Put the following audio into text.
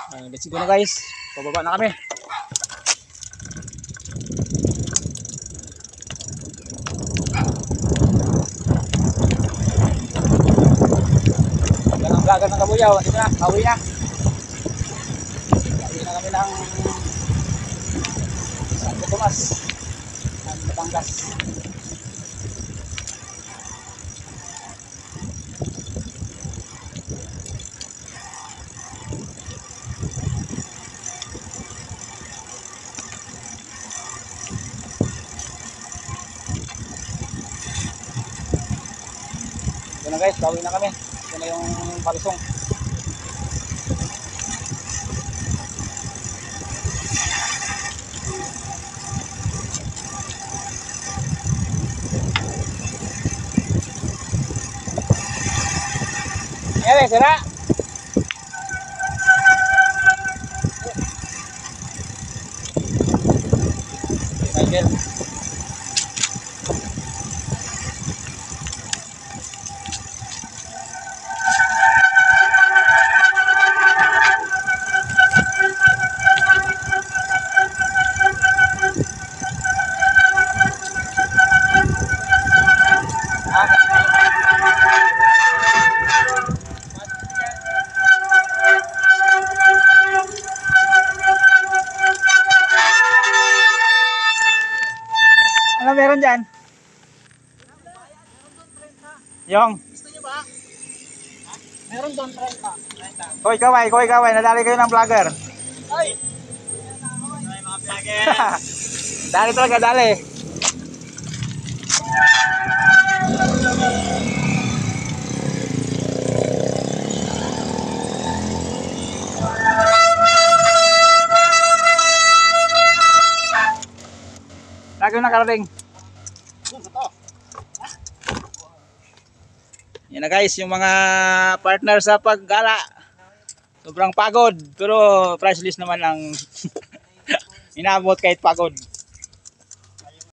Let's go na guys. Pababa na kami. Yan ang vlogger ng Kabuyaw. Dito na, pauwi na. Pauwi na kami ng Santo Tomas ng Batangas. Ito na guys, bawi na kami. Ito na yung palusong. Ayan, sira. Michael. Ano meron dyan? Yung? Gusto nyo ba? Meron doon 30. Koy kaway, nadali kayo ng vlogger. Ay! Ay mga vlogger! Dali talaga, dali. Lagi na karating. Yan na guys, yung mga partner sa paggala. Sobrang pagod, pero priceless naman ang inaabot kahit pagod.